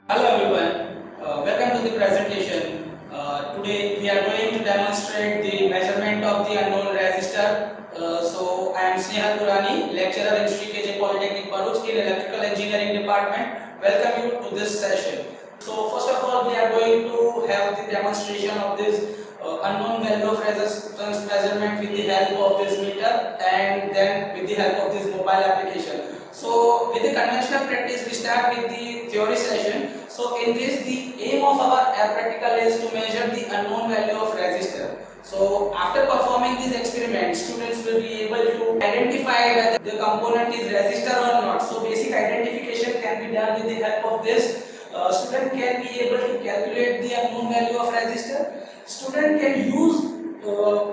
Hello everyone, welcome to the presentation. Today we are going to demonstrate the measurement of the unknown resistor. So I am Snehal Purani, lecturer in Sri KJ Polytechnic Bharuch in Electrical Engineering Department. Welcome you to this session. So first of all we are going to have the demonstration of this unknown value of resistance measurement with the help of this meter and then with the help of this mobile application. So with the conventional practice we start with the theory session. So in this the aim of our practical is to measure the unknown value of resistor. So after performing this experiment, students will be able to identify whether the component is resistor or not. So basic identification can be done with the help of this. Student can be able to calculate the unknown value of resistor. Student can use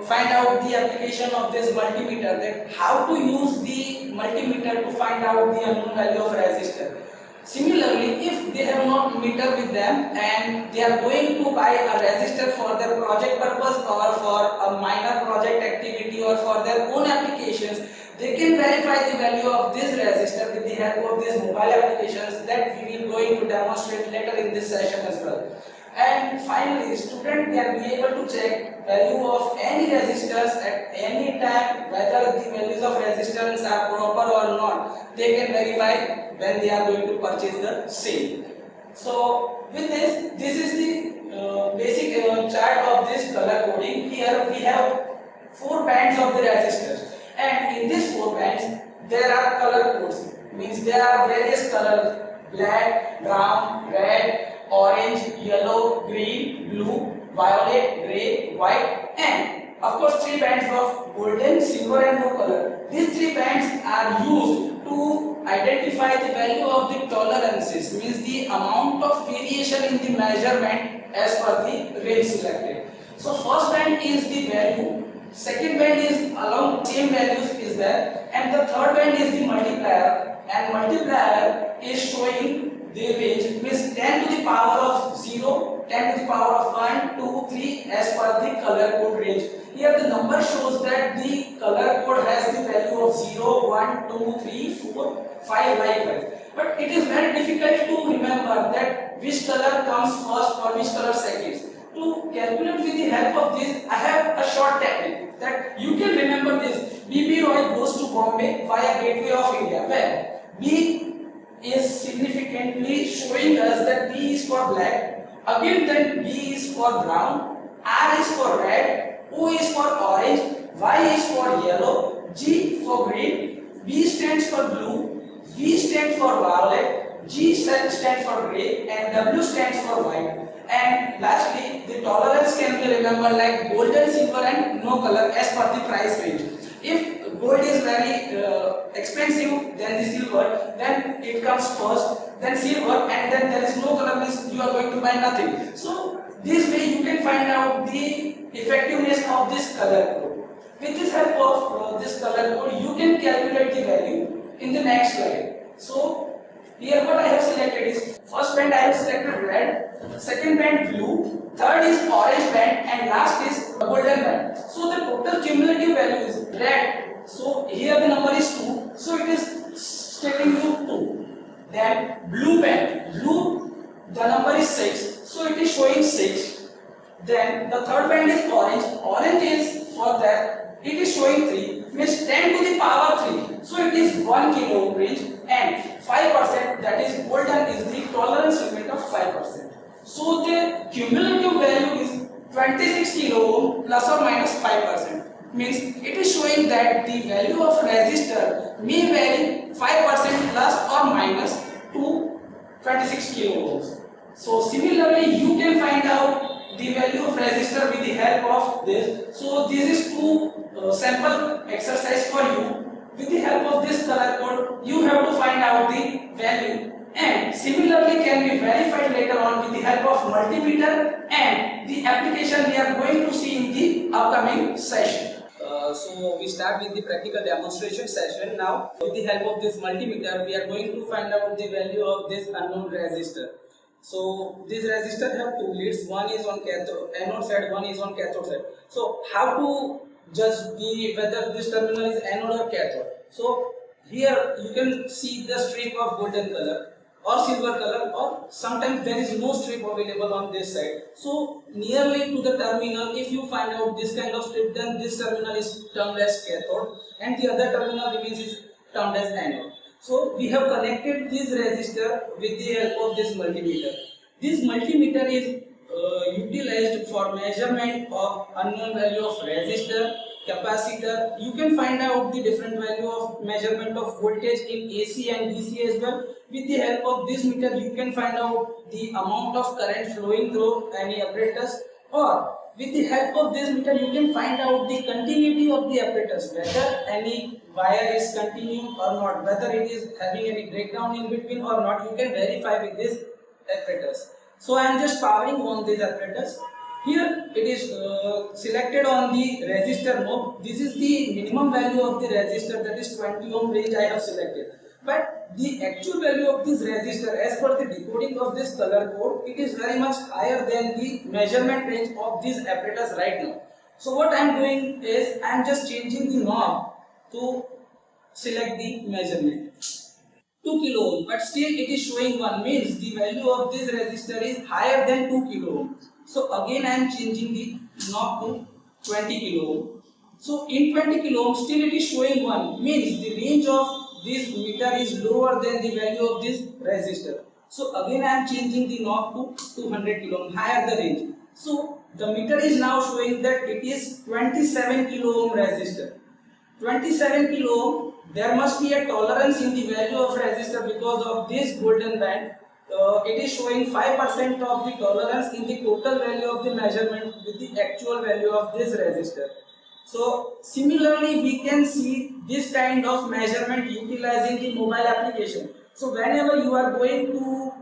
find out the application of this multimeter, that how to use the multimeter to find out the unknown value of resistor. Similarly, if they have not meter with them and they are going to buy a resistor for their project purpose or for a minor project activity or for their own applications, they can verify the value of this resistor with the help of these mobile applications that we will going to demonstrate later in this session as well. And finally, student can be able to check value of any resistors at any time, whether the values of resistance are proper or not. They can verify when they are going to purchase the same. So with this is the basic chart of this color coding. Here we have 4 bands of the resistors, and in these 4 bands there are color codes. Means there are various colors: black, brown, red, orange, yellow, green, blue, violet, grey, white, and of course 3 bands of golden, silver and no color. These 3 bands are used to identify the value of the tolerances, means the amount of variation in the measurement as per the range selected. So first band is the value, second band is along same values is there, and the third band is the multiplier, and multiplier is showing the range, means 10 to the power of 0, 10 to the power of 1, 2, 3 as per the color code range. Here the number shows that the color code has the value of 0, 1, 2, 3, 4, 5 likewise. But it is very difficult to remember that which color comes first or which color second. To calculate with the help of this, I have a short technique that you can remember this. B.B. Roy goes to Bombay via Gateway of India, where B is significantly showing us that B is for black, again then B is for brown, R is for red, O is for orange, Y is for yellow, G for green, B stands for blue, V stands for violet, G stands for grey, and W stands for white. And lastly, the tolerance can be remembered like golden, silver and no color as per the price range. If gold is very expensive, then the silver, then it comes first, then silver, and then there is no color, means you are going to buy nothing. So this way you can find out the effectiveness of this color code. With this help of this color code, you can calculate the value in the next slide. So here what I have selected is, first band I have selected red, second band blue, third is orange band, and last is golden band. So the total cumulative value is red. So here the number is 2. So it is stating to 2. Then blue band, blue, the number is 6. So it is showing 6. Then the third band is orange. Orange is for that, it is showing 3. Means 10 to the power 3. So it is 1 kilo ohm range, and 5%, that is golden, is the tolerance limit of 5%. So the cumulative value is 26 kilo ohm plus or minus 5%. Means it is showing that the value of resistor may vary 5% plus or minus to 26 kilo ohms. So similarly, you can find out the value of resistor with the help of this. So this is 2 sample exercise for you. With the help of this color code, you have to find out the value, and similarly can be verified later on with the help of multimeter and the application we are going to see in the upcoming session. So we start with the practical demonstration session now. With the help of this multimeter, we are going to find out the value of this unknown resistor. So this resistor have 2 leads, one is on anode side, one is on cathode side. So how to judge whether this terminal is anode or cathode? So here you can see the strip of golden color. or silver color, or sometimes there is no strip available on this side. So nearly to the terminal, if you find out this kind of strip, then this terminal is termed as cathode and the other terminal remains is termed as anode. So we have connected this resistor with the help of this multimeter. This multimeter is utilized for measurement of unknown value of resistor, capacitor. You can find out the different value of measurement of voltage in AC and DC as well. With the help of this meter, you can find out the amount of current flowing through any apparatus, or with the help of this meter, you can find out the continuity of the apparatus, whether any wire is continuing or not, whether it is having any breakdown in between or not. You can verify with this apparatus. So I am just powering on this apparatus. Here it is selected on the resistor knob. This is the minimum value of the resistor, that is 20 ohm range I have selected. But the actual value of this resistor, as per the decoding of this color code, it is very much higher than the measurement range of this apparatus right now. So what I am doing is I am just changing the knob to select the measurement. 2 kilo ohm, but still it is showing 1, means the value of this resistor is higher than 2 kilo ohm. So again I am changing the knob to 20 kilo ohm. So in 20 kilo ohm still it is showing 1, means the range of this meter is lower than the value of this resistor. So again I am changing the knob to 200 kilo ohm, higher the range. So the meter is now showing that it is 27 kilo ohm resistor. 27 kilo ohm, there must be a tolerance in the value of resistor because of this golden band. It is showing 5% of the tolerance in the total value of the measurement with the actual value of this resistor. So similarly we can see this kind of measurement utilizing the mobile application. So whenever you are going to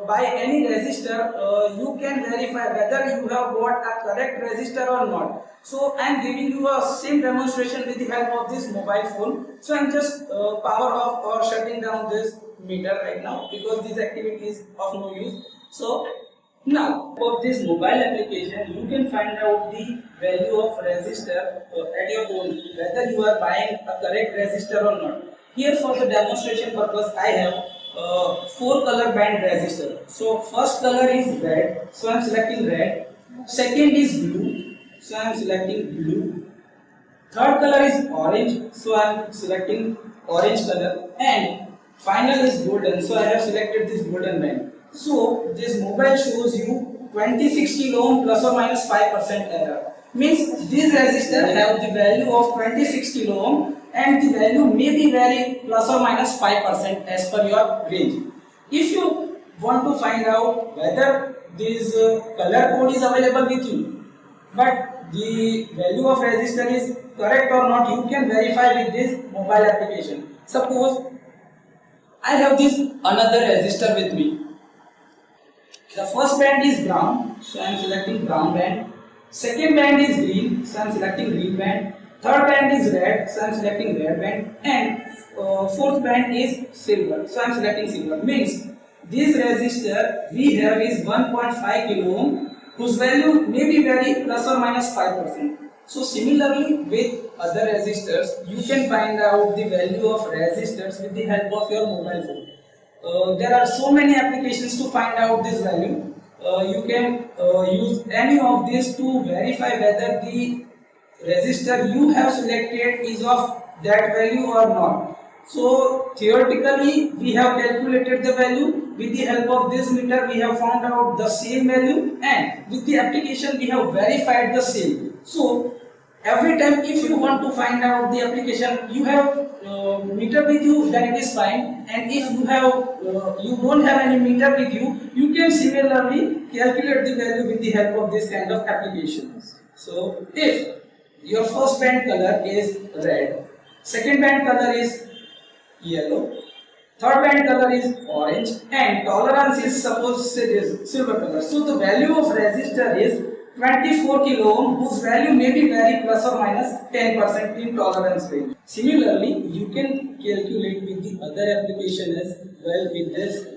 buy any resistor, you can verify whether you have bought a correct resistor or not. So I am giving you a same demonstration with the help of this mobile phone. So I am just power off or shutting down this meter right now because this activity is of no use. So now of this mobile application, you can find out the value of resistor at your own, whether you are buying a correct resistor or not. Here for the demonstration purpose, I have 4 color band resistor. So first color is red, so I am selecting red. Second is blue, so I am selecting blue. Third color is orange, so I am selecting orange color. And final is golden, so I have selected this golden band. So this mobile shows you 26 kilo ohm plus or minus 5% error. Means this resistor have the value of 26 kilo ohm and the value may be vary plus or minus 5% as per your range. If you want to find out whether this color code is available with you, but the value of resistor is correct or not, you can verify with this mobile application. Suppose I have this another resistor with me. The first band is brown, so I am selecting brown band. Second band is green, so I am selecting green band. Third band is red, so I am selecting red band. And fourth band is silver, so I am selecting silver. Means this resistor we have is 1.5 kilo ohm, whose value may be vary plus or minus 5%. So similarly with other resistors, you can find out the value of resistors with the help of your mobile phone. There are so many applications to find out this value. You can use any of these to verify whether the resistor you have selected is of that value or not. So theoretically we have calculated the value. With the help of this meter we have found out the same value, and with the application we have verified the same. So every time if you want to find out the application, you have meter with you, then it is fine. And if you have you don't have any meter with you, you can similarly calculate the value with the help of this kind of applications. So if your first band color is red, second band color is yellow, third band color is orange, and tolerance is suppose it is silver color. So the value of resistor is 24 kilo ohm, whose value may be vary plus or minus 10% in tolerance range. Similarly, you can calculate with the other application as well with this.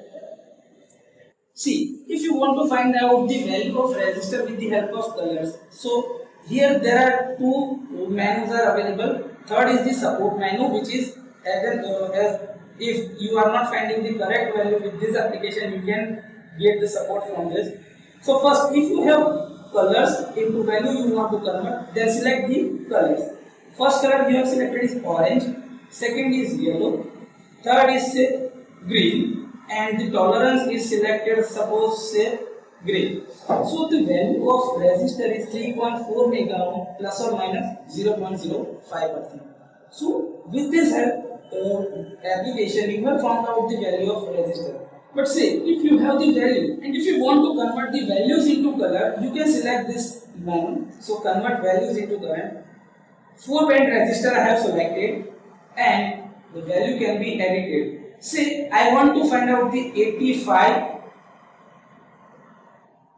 See, if you want to find out the value of resistor with the help of colors, so here there are two menus are available. Third is the support menu, which is as if you are not finding the correct value with this application, you can get the support from this. So first, if you have colors into value you want to convert, then select the colors. First color you have selected is orange, second is yellow, third is say green, and the tolerance is selected, suppose say green. So the value of resistor is 3.4 mega ohm plus or minus 0.05%. So with this help application you have found out the value of resistor. But say if you have the value and if you want to convert the values into color, you can select this one. So convert values into current. 4-band resistor I have selected and the value can be edited. Say I want to find out the 85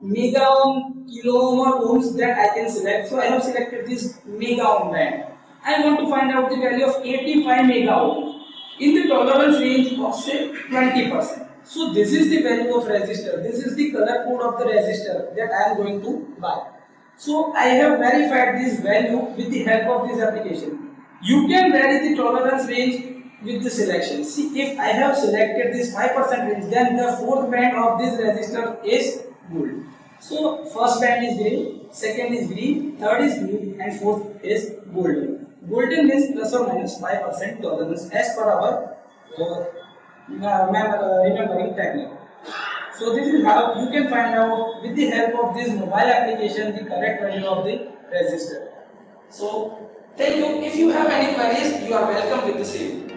mega ohm, kilo ohm or ohms, that I can select. So I have selected this mega ohm band. I want to find out the value of 85 mega ohm in the tolerance range of say 20%. So this is the value of resistor. This is the color code of the resistor that I am going to buy. So I have verified this value with the help of this application. You can vary the tolerance range with the selection. See, if I have selected this 5% range, then the fourth band of this resistor is gold. So first band is green, second is green, third is blue, and fourth is golden. Golden means plus or minus 5% tolerance as per our remembering technique. So this is how you can find out with the help of this mobile application the correct value of the resistor. So thank you. If you have any queries, you are welcome with the same.